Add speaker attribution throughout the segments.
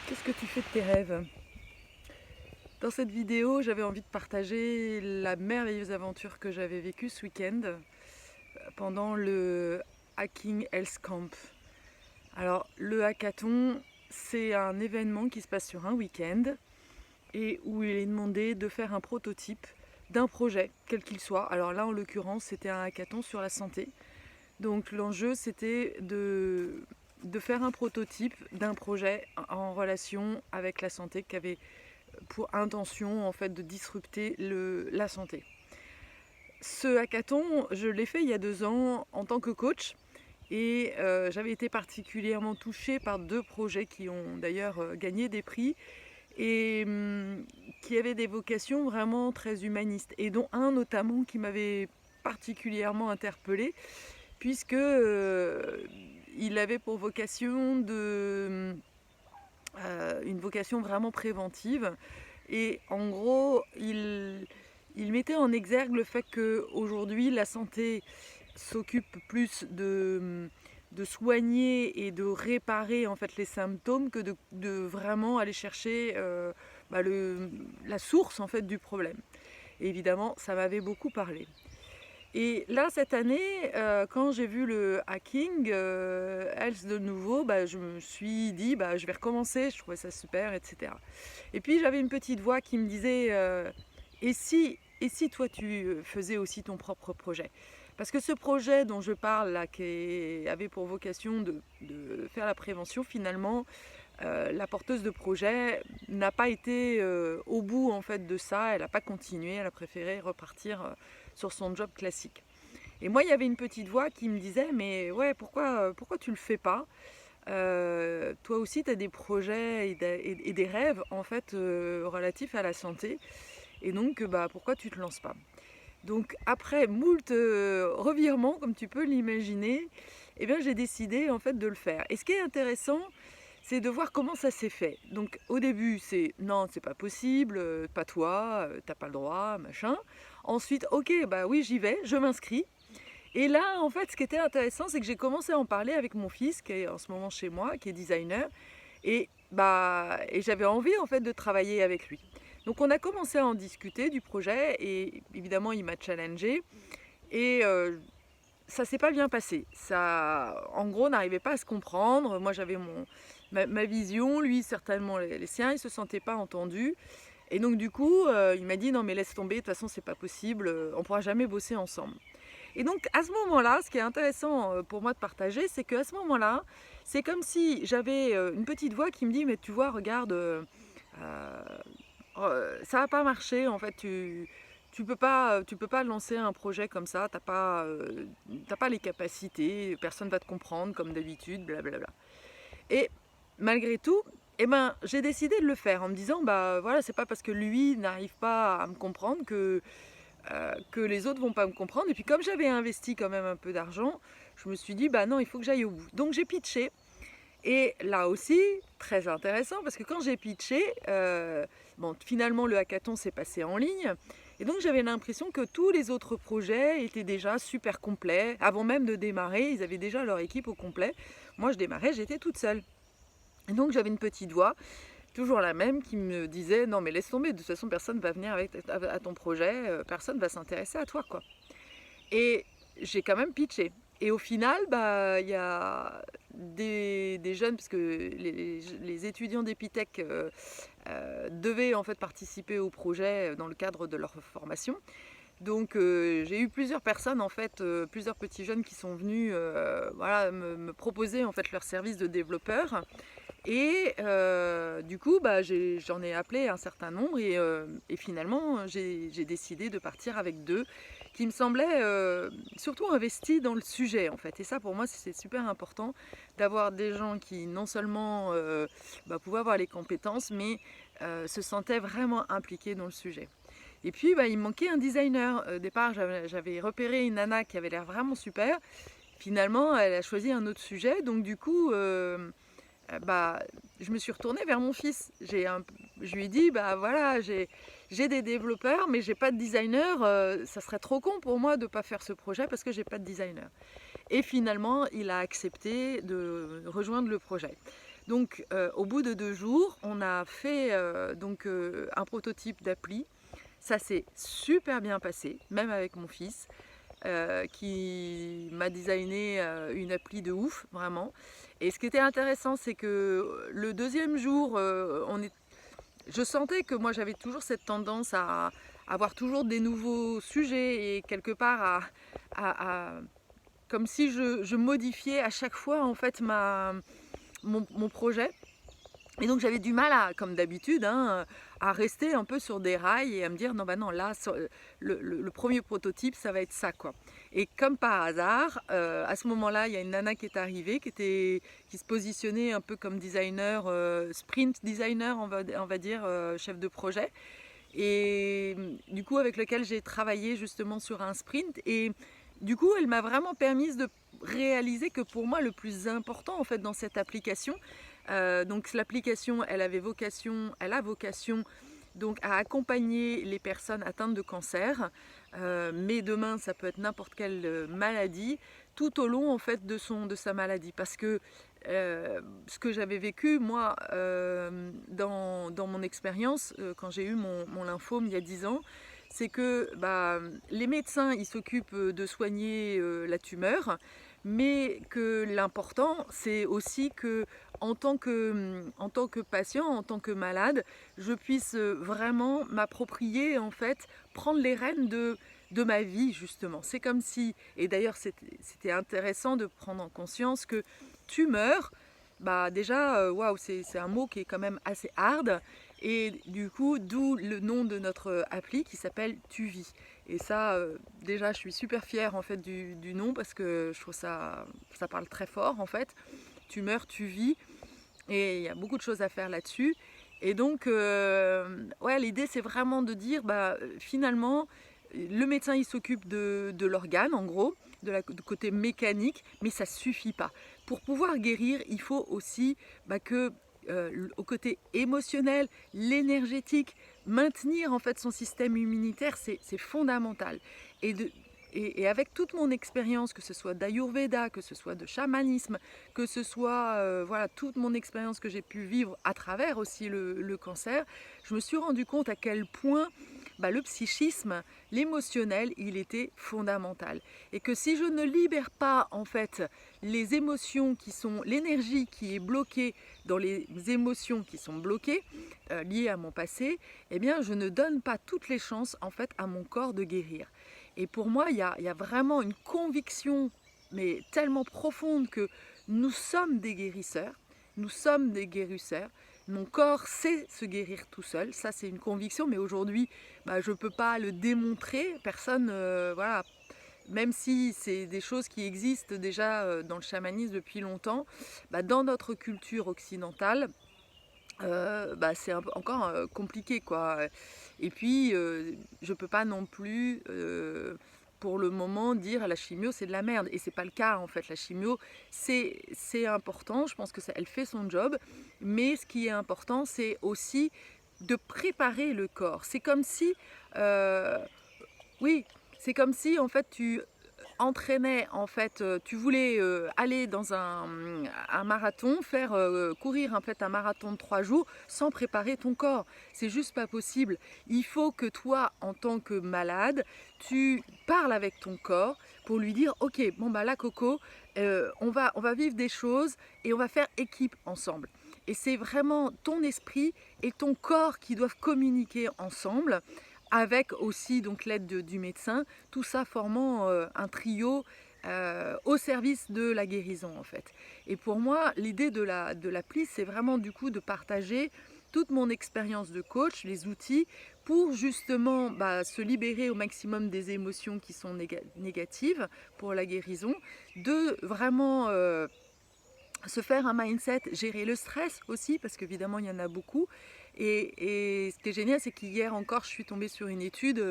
Speaker 1: Qu'est-ce que tu fais de tes rêves? Dans cette vidéo, j'avais envie de partager la merveilleuse aventure que j'avais vécue ce week-end pendant le Hacking Health Camp. Alors, le hackathon, c'est un événement qui se passe sur un week-end et où il est demandé de faire un prototype d'un projet, quel qu'il soit. Alors là, en l'occurrence, c'était un hackathon sur la santé. Donc l'enjeu, c'était de faire un prototype d'un projet en relation avec la santé qui avait pour intention en fait de disrupter la santé. Ce hackathon, je l'ai fait il y a 2 ans en tant que coach et j'avais été particulièrement touchée par 2 projets qui ont d'ailleurs gagné des prix et qui avaient des vocations vraiment très humanistes et dont un notamment qui m'avait particulièrement interpellée puisque il avait pour vocation une vocation vraiment préventive. Et en gros, il mettait en exergue le fait qu'aujourd'hui, la santé s'occupe plus de soigner et de réparer en fait les symptômes que de vraiment aller chercher la source en fait du problème. Et évidemment, ça m'avait beaucoup parlé. Et là, cette année, quand j'ai vu le hacking Health de nouveau, je me suis dit, je vais recommencer, je trouvais ça super, etc. Et puis j'avais une petite voix qui me disait, et si toi tu faisais aussi ton propre projet? Parce que ce projet dont je parle, là, qui avait pour vocation de faire la prévention, finalement, la porteuse de projet n'a pas été au bout en fait de ça, elle n'a pas continué, elle a préféré repartir sur son job classique. Et moi, il y avait une petite voix qui me disait, mais ouais, pourquoi tu le fais pas? Toi aussi, tu as des projets et des rêves en fait relatifs à la santé, et donc pourquoi tu te lances pas? Donc après moult revirements, comme tu peux l'imaginer, eh bien, j'ai décidé en fait de le faire. Et ce qui est intéressant, c'est de voir comment ça s'est fait. Donc au début, c'est non, c'est pas possible, pas toi, t'as pas le droit, machin. Ensuite, ok, bah oui, j'y vais, je m'inscris. Et là, en fait, ce qui était intéressant, c'est que j'ai commencé à en parler avec mon fils, qui est en ce moment chez moi, qui est designer, et j'avais envie en fait de travailler avec lui. Donc on a commencé à en discuter du projet, et évidemment, il m'a challengé, et ça s'est pas bien passé. Ça, en gros, n'arrivait pas à se comprendre. Moi, j'avais ma vision, lui certainement les siens, il se sentait pas entendu. Et donc du coup, il m'a dit non mais laisse tomber, de toute façon c'est pas possible, on pourra jamais bosser ensemble. Et donc à ce moment-là, ce qui est intéressant pour moi de partager, c'est qu'à ce moment-là, c'est comme si j'avais une petite voix qui me dit mais tu vois, regarde, euh, ça va pas marcher en fait, tu peux pas lancer un projet comme ça, t'as pas les capacités, personne va te comprendre comme d'habitude, blablabla. Et malgré tout, eh ben, j'ai décidé de le faire en me disant bah voilà, c'est pas parce que lui n'arrive pas à me comprendre que les autres vont pas me comprendre. Et puis comme j'avais investi quand même un peu d'argent, je me suis dit bah non, il faut que j'aille au bout. Donc j'ai pitché. Et là aussi, très intéressant, parce que quand j'ai pitché, finalement le hackathon s'est passé en ligne, et donc j'avais l'impression que tous les autres projets étaient déjà super complets. Avant même de démarrer, ils avaient déjà leur équipe au complet. Moi je démarrais, j'étais toute seule. Et donc j'avais une petite voix, toujours la même, qui me disait non mais laisse tomber, de toute façon personne va venir à ton projet, personne va s'intéresser à toi quoi. Et j'ai quand même pitché. Et au final, il y a des jeunes, parce que les étudiants d'Epitech devaient en fait participer au projet dans le cadre de leur formation. Donc j'ai eu plusieurs personnes en fait, plusieurs petits jeunes qui sont venus voilà, me proposer en fait leur service de développeur. Et du coup, j'en ai appelé un certain nombre et finalement, j'ai décidé de partir avec 2 qui me semblaient surtout investis dans le sujet en fait. Et ça, pour moi, c'est super important d'avoir des gens qui non seulement pouvaient avoir les compétences, mais se sentaient vraiment impliqués dans le sujet. Et puis, il me manquait un designer. Au départ, j'avais repéré une nana qui avait l'air vraiment super. Finalement, elle a choisi un autre sujet. Donc du coup, je me suis retournée vers mon fils. Je lui ai dit, voilà, j'ai des développeurs, mais j'ai pas de designer. Ça serait trop con pour moi de pas faire ce projet parce que j'ai pas de designer. Et finalement, il a accepté de rejoindre le projet. Donc au bout de 2 jours, on a fait un prototype d'appli. Ça s'est super bien passé, même avec mon fils, qui m'a designé une appli de ouf, vraiment. Et ce qui était intéressant, c'est que le deuxième jour, je sentais que moi j'avais toujours cette tendance à avoir toujours des nouveaux sujets et quelque part comme si je modifiais à chaque fois en fait mon projet. Et donc j'avais du mal comme d'habitude, hein, à rester un peu sur des rails et à me dire non bah non là le premier prototype ça va être ça quoi. Et comme par hasard, à ce moment-là il y a une nana qui est arrivée qui se positionnait un peu comme designer, sprint designer on va dire, chef de projet. Et du coup avec lequel j'ai travaillé justement sur un sprint et du coup elle m'a vraiment permise de réaliser que pour moi le plus important en fait dans cette application, donc l'application elle a vocation donc à accompagner les personnes atteintes de cancer, mais demain ça peut être n'importe quelle maladie tout au long en fait de sa maladie parce que ce que j'avais vécu moi dans mon expérience quand j'ai eu mon lymphome il y a 10 ans, c'est que les médecins ils s'occupent de soigner la tumeur, mais que l'important c'est aussi que en tant que patient, en tant que malade, je puisse vraiment m'approprier en fait, prendre les rênes de ma vie justement. C'est comme si, et d'ailleurs c'était intéressant de prendre en conscience que tu meurs, déjà, waouh, c'est un mot qui est quand même assez hard. Et du coup, d'où le nom de notre appli qui s'appelle Tu vis. Et ça, déjà, je suis super fière en fait du nom parce que je trouve ça parle très fort en fait. Tu meurs, tu vis. Et il y a beaucoup de choses à faire là-dessus. Et donc, ouais, l'idée c'est vraiment de dire, finalement, le médecin il s'occupe de l'organe en gros, du côté mécanique, mais ça suffit pas. Pour pouvoir guérir, il faut aussi que au côté émotionnel, l'énergétique, maintenir en fait son système immunitaire, c'est fondamental. Et, et avec toute mon expérience, que ce soit d'Ayurveda, que ce soit de chamanisme, que ce soit voilà, toute mon expérience que j'ai pu vivre à travers aussi le cancer, je me suis rendu compte à quel point le psychisme, l'émotionnel, il était fondamental. Et que si je ne libère pas en fait les émotions qui sont, l'énergie qui est bloquée dans les émotions qui sont bloquées, liées à mon passé, eh bien je ne donne pas toutes les chances en fait à mon corps de guérir. Et pour moi, il y a vraiment une conviction, mais tellement profonde que nous sommes des guérisseurs, nous sommes des guérisseurs. Mon corps sait se guérir tout seul, ça c'est une conviction, mais aujourd'hui, je ne peux pas le démontrer. Personne, voilà, même si c'est des choses qui existent déjà dans le chamanisme depuis longtemps, dans notre culture occidentale, c'est encore compliqué quoi. Et puis je peux pas non plus pour le moment dire la chimio c'est de la merde, et c'est pas le cas en fait. La chimio c'est important, je pense que elle fait son job, mais ce qui est important c'est aussi de préparer le corps. C'est comme si oui, c'est comme si en fait tu entraînais, en fait, tu voulais aller dans un marathon, faire courir en fait un marathon de 3 jours sans préparer ton corps. C'est juste pas possible. Il faut que toi, en tant que malade, tu parles avec ton corps pour lui dire ok, bon là Coco, on va vivre des choses et on va faire équipe ensemble. Et c'est vraiment ton esprit et ton corps qui doivent communiquer ensemble, avec aussi donc l'aide du médecin, tout ça formant un trio au service de la guérison en fait. Et pour moi, l'idée de l'appli, c'est vraiment du coup de partager toute mon expérience de coach, les outils, pour justement se libérer au maximum des émotions qui sont négatives pour la guérison, de vraiment se faire un mindset, gérer le stress aussi, parce qu'évidemment il y en a beaucoup. Et ce qui est génial, c'est qu'hier encore, je suis tombée sur une étude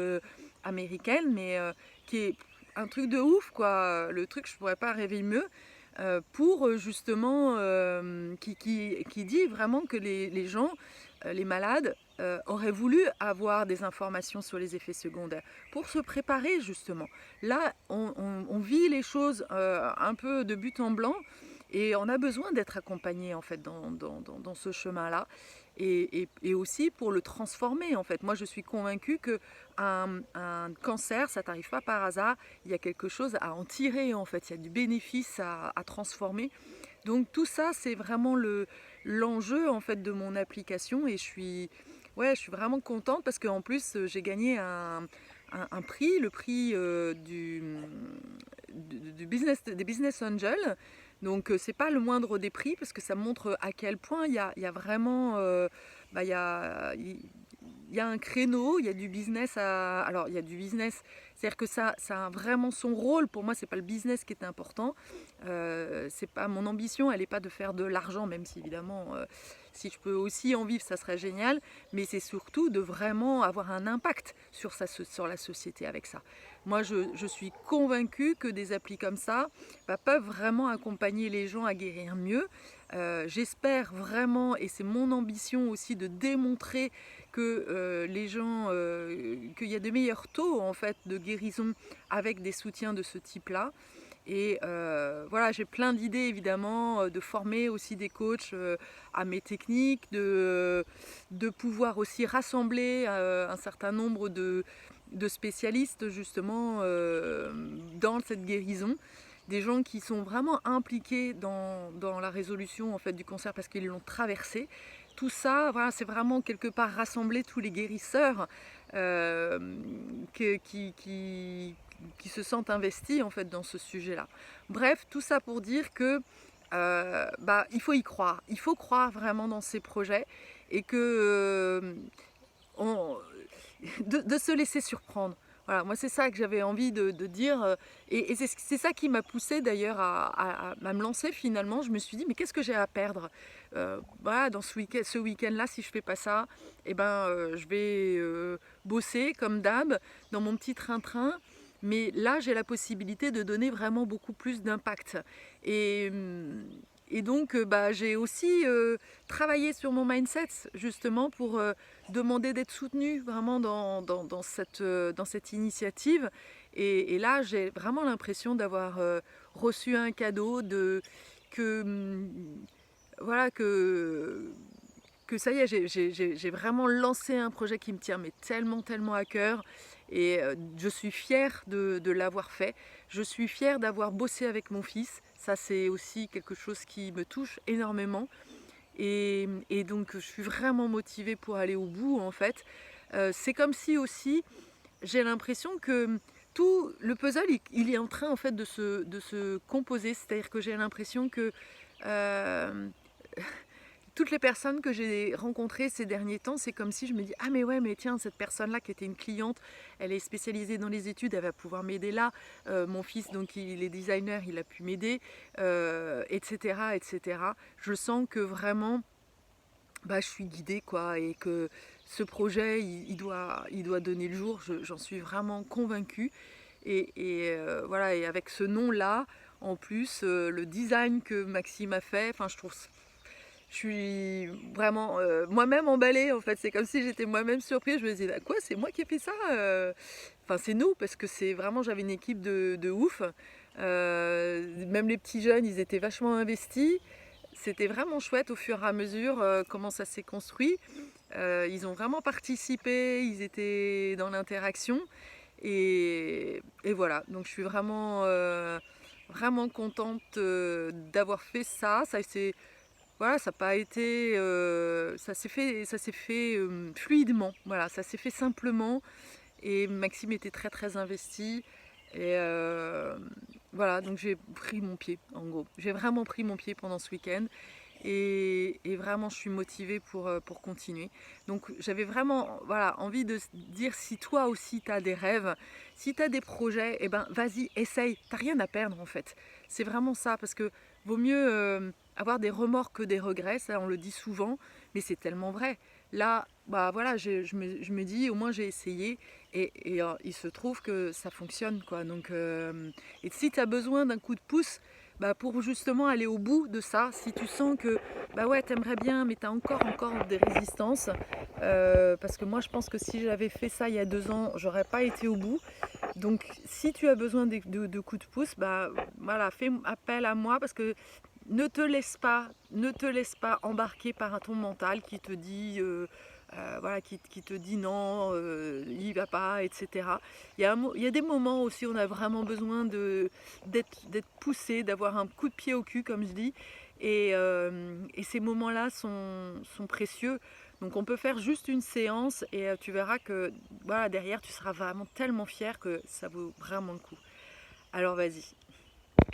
Speaker 1: américaine, mais qui est un truc de ouf, quoi. Le truc, je pourrais pas rêver mieux, pour justement, qui dit vraiment que les gens, les malades, auraient voulu avoir des informations sur les effets secondaires pour se préparer justement. Là, on vit les choses un peu de but en blanc. Et on a besoin d'être accompagné en fait dans ce chemin-là et aussi pour le transformer en fait. Moi je suis convaincue que un cancer ça t'arrive pas par hasard, il y a quelque chose à en tirer en fait, il y a du bénéfice à transformer. Donc tout ça c'est vraiment l'enjeu en fait de mon application et je suis vraiment contente parce qu'en plus j'ai gagné un prix, le prix du business, des Business Angels. Donc c'est pas le moindre des prix parce que ça montre à quel point il y a vraiment il y a, il y a un créneau, il y a du business alors il y a du business, c'est-à-dire que ça a vraiment son rôle. Pour moi c'est pas le business qui est important, c'est pas mon ambition, elle est pas de faire de l'argent, même si évidemment si je peux aussi en vivre ça serait génial, mais c'est surtout de vraiment avoir un impact sur la société avec ça. Moi je suis convaincue que des applis comme ça peuvent vraiment accompagner les gens à guérir mieux. J'espère vraiment, et c'est mon ambition aussi, de démontrer que les gens, qu'il y a de meilleurs taux en fait de guérison avec des soutiens de ce type-là. Et voilà, j'ai plein d'idées évidemment, de former aussi des coachs à mes techniques, de pouvoir aussi rassembler un certain nombre de spécialistes justement dans cette guérison. Des gens qui sont vraiment impliqués dans la résolution en fait, du cancer parce qu'ils l'ont traversé. Tout ça, voilà, c'est vraiment quelque part rassembler tous les guérisseurs qui se sentent investis en fait, dans ce sujet-là. Bref, tout ça pour dire que il faut y croire. Il faut croire vraiment dans ces projets et que de se laisser surprendre. Voilà, moi c'est ça que j'avais envie de dire et c'est ça qui m'a poussée d'ailleurs à me lancer finalement. Je me suis dit mais qu'est-ce que j'ai à perdre voilà, dans ce week-end-là si je fais pas ça, je vais bosser comme d'hab dans mon petit train-train. Mais là j'ai la possibilité de donner vraiment beaucoup plus d'impact. Et donc j'ai aussi travaillé sur mon mindset justement pour demander d'être soutenue vraiment dans cette initiative. Et là, j'ai vraiment l'impression d'avoir reçu un cadeau, que, voilà, que ça y est, j'ai vraiment lancé un projet qui me tient mais tellement, tellement à cœur. Et je suis fière de l'avoir fait. Je suis fière d'avoir bossé avec mon fils. Ça, c'est aussi quelque chose qui me touche énormément. Et donc, je suis vraiment motivée pour aller au bout, en fait. C'est comme si aussi, j'ai l'impression que tout le puzzle, il est en train, en fait, de se composer. C'est-à-dire que j'ai l'impression que toutes les personnes que j'ai rencontrées ces derniers temps, c'est comme si je me dis ah mais ouais mais tiens cette personne-là qui était une cliente, elle est spécialisée dans les études, elle va pouvoir m'aider là. Mon fils donc il est designer, il a pu m'aider, etc., etc. Je sens que vraiment je suis guidée quoi et que ce projet il doit donner le jour. J'en suis vraiment convaincue et voilà, et avec ce nom-là en plus le design que Maxime a fait, enfin je suis vraiment moi-même emballée en fait. C'est comme si j'étais moi-même surprise. Je me disais, quoi, c'est moi qui ai fait ça Enfin, c'est nous, parce que c'est vraiment, j'avais une équipe de ouf. Même les petits jeunes, ils étaient vachement investis. C'était vraiment chouette au fur et à mesure comment ça s'est construit. Ils ont vraiment participé, ils étaient dans l'interaction. Et voilà, donc je suis vraiment contente d'avoir fait ça. Voilà, ça n'a pas été, ça s'est fait fluidement. Voilà, ça s'est fait simplement. Et Maxime était très très investi. Et voilà, donc j'ai pris mon pied, en gros. J'ai vraiment pris mon pied pendant ce week-end. Et vraiment, je suis motivée pour continuer. Donc j'avais vraiment envie de dire, si toi aussi tu as des rêves, si tu as des projets, vas-y, essaye. Tu n'as rien à perdre en fait. C'est vraiment ça, parce que vaut mieux avoir des remords que des regrets, ça on le dit souvent, mais c'est tellement vrai. Là, voilà, je me dis, au moins j'ai essayé, et il se trouve que ça fonctionne, quoi. Donc, et si tu as besoin d'un coup de pouce, pour justement aller au bout de ça, si tu sens que, ouais, t'aimerais bien, mais tu as encore des résistances, parce que moi je pense que si j'avais fait ça il y a 2 ans, j'aurais pas été au bout. Donc si tu as besoin de coups de pouce, voilà, fais appel à moi, parce que ne te laisse pas embarquer par ton mental qui te dit voilà, qui te dit non, il va pas, etc. Il y a des moments aussi où on a vraiment besoin d'être poussé, d'avoir un coup de pied au cul, comme je dis. Et ces moments-là sont précieux. Donc on peut faire juste une séance et tu verras que voilà, derrière, tu seras vraiment tellement fier que ça vaut vraiment le coup. Alors vas-y,